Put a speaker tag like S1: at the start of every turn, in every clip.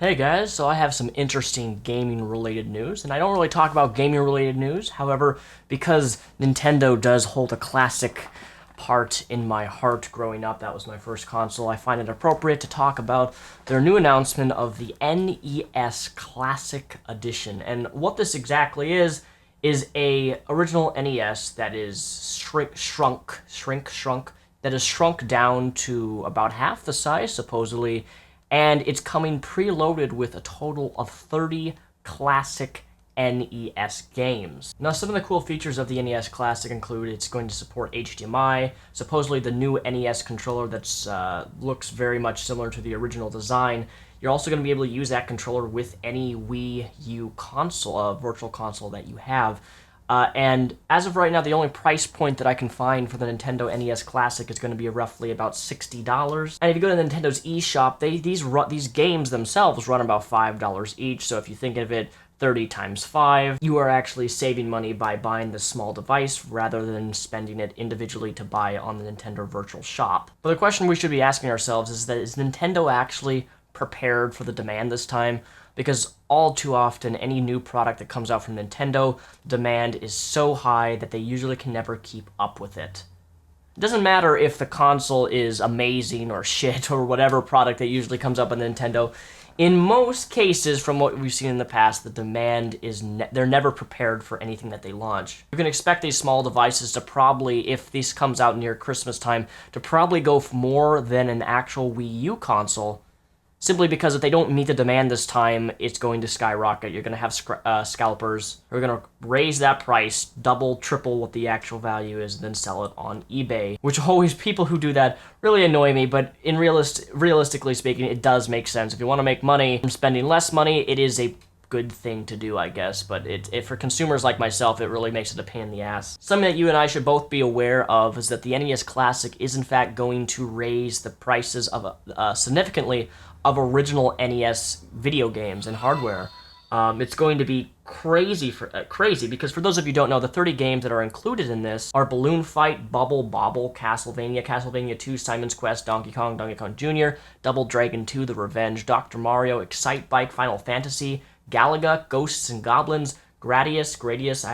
S1: Hey guys, so I have some interesting gaming related news, and I don't really talk about gaming related news. However, because Nintendo does hold a classic part in my heart growing up, that was my first console, I find it appropriate to talk about their new announcement of the NES Classic Edition. And what this exactly is a original NES that is shrunk, that is shrunk down to about half the size, supposedly, and it's coming preloaded with a total of 30 classic NES games. Now, some of the cool features of the NES Classic include it's going to support HDMI, supposedly the new NES controller that's looks very much similar to the original design. You're also going to be able to use that controller with any Wii U console, virtual console that you have. And as of right now, the only price point that I can find for the Nintendo NES Classic is going to be roughly about $60. And if you go to Nintendo's eShop, these games themselves run about $5 each. So if you think of it 30 times 5, you are actually saving money by buying this small device rather than spending it individually to buy on the Nintendo Virtual Shop. But the question we should be asking ourselves is Nintendo actually prepared for the demand this time? Because all too often, any new product that comes out from Nintendo, demand is so high that they usually can never keep up with it. It doesn't matter if the console is amazing or shit or whatever product that usually comes up on Nintendo. In most cases, from what we've seen in the past, the demand is they're never prepared for anything that they launch. You can expect these small devices to probably, if this comes out near Christmas time, to probably go for more than an actual Wii U console. Simply because if they don't meet the demand this time, it's going to skyrocket. You're going to have scalpers who are going to raise that price, double, triple what the actual value is, and then sell it on eBay. Which always, people who do that really annoy me, but realistically speaking, it does make sense. If you want to make money from spending less money, it is a good thing to do, I guess, but for consumers like myself, it really makes it a pain in the ass. Something that you and I should both be aware of is that the NES Classic is in fact going to raise the prices of significantly of original NES video games and hardware. It's going to be crazy because for those of you who don't know, the 30 games that are included in this are Balloon Fight, Bubble Bobble, Castlevania 2, Simon's Quest, Donkey Kong Jr., Double Dragon 2, The Revenge, Dr. Mario, Excite Bike, Final Fantasy, Galaga, Ghosts and Goblins, Gradius,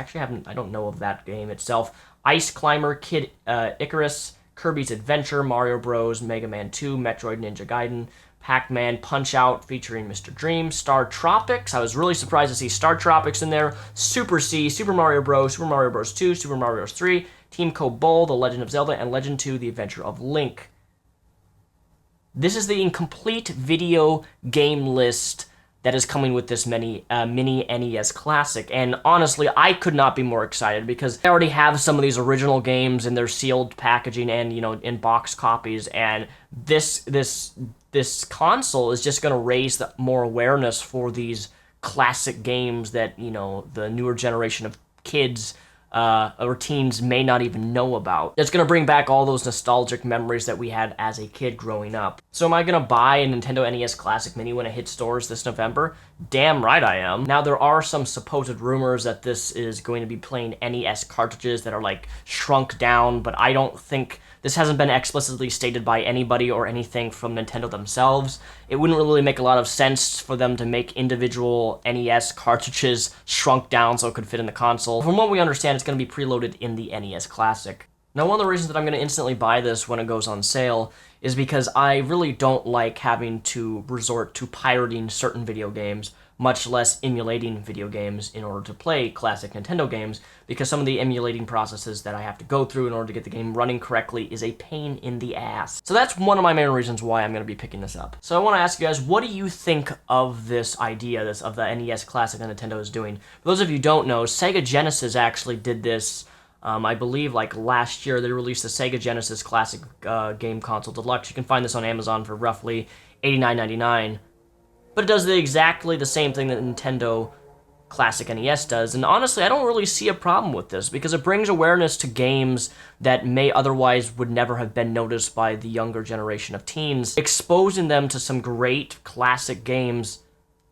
S1: I don't know of that game itself, Ice Climber, Kid Icarus, Kirby's Adventure, Mario Bros, Mega Man 2, Metroid Ninja Gaiden, Pac-Man Punch-Out featuring Mr. Dream, Star Tropics. I was really surprised to see Star Tropics in there. Super C, Super Mario Bros., Super Mario Bros. 2, Super Mario Bros. 3, Team Bowl, The Legend of Zelda, and Legend 2, The Adventure of Link. This is the incomplete video game list that is coming with this mini NES Classic, and honestly, I could not be more excited because I already have some of these original games in their sealed packaging and, in box copies, and this console is just going to raise more awareness for these classic games that, the newer generation of kids or teens may not even know about. It's going to bring back all those nostalgic memories that we had as a kid growing up. So am I going to buy a Nintendo NES Classic Mini when it hits stores this November? Damn right I am. Now, there are some supposed rumors that this is going to be playing NES cartridges that are, shrunk down, but I don't think... This hasn't been explicitly stated by anybody or anything from Nintendo themselves. It wouldn't really make a lot of sense for them to make individual NES cartridges shrunk down so it could fit in the console. From what we understand, it's going to be preloaded in the NES Classic. Now, one of the reasons that I'm going to instantly buy this when it goes on sale is because I really don't like having to resort to pirating certain video games, much less emulating video games in order to play classic Nintendo games, because some of the emulating processes that I have to go through in order to get the game running correctly is a pain in the ass. So that's one of my main reasons why I'm going to be picking this up. So I want to ask you guys, what do you think of this idea, of the NES Classic that Nintendo is doing? For those of you who don't know, Sega Genesis actually did this, I believe, last year. They released the Sega Genesis Classic Game Console Deluxe. You can find this on Amazon for roughly $89.99. But it does exactly the same thing that Nintendo Classic NES does, and honestly, I don't really see a problem with this, because it brings awareness to games that may otherwise would never have been noticed by the younger generation of teens, exposing them to some great classic games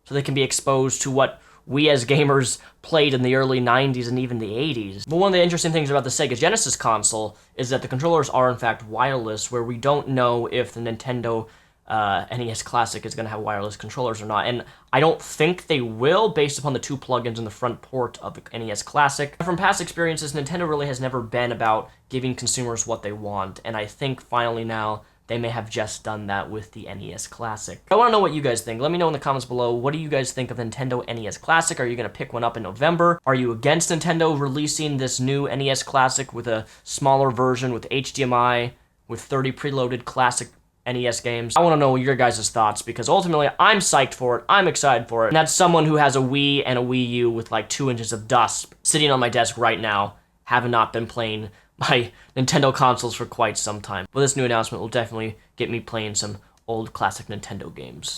S1: so they can be exposed to what we as gamers played in the early 90s and even the 80s. But one of the interesting things about the Sega Genesis console is that the controllers are in fact wireless, where we don't know if the Nintendo NES Classic is going to have wireless controllers or not, and I don't think they will based upon the 2 plugins in the front port of the NES Classic. From past experiences, Nintendo really has never been about giving consumers what they want, and I think finally now they may have just done that with the NES Classic. I want to know what you guys think. Let me know in the comments below. What do you guys think of Nintendo NES Classic? Are you going to pick one up in November? Are you against Nintendo releasing this new NES Classic with a smaller version with HDMI, with 30 preloaded classic NES games? I want to know your guys' thoughts, because ultimately I'm psyched for it, I'm excited for it, and that's someone who has a Wii and a Wii U with like 2 inches of dust sitting on my desk right now, having not been playing my Nintendo consoles for quite some time. But this new announcement will definitely get me playing some old classic Nintendo games.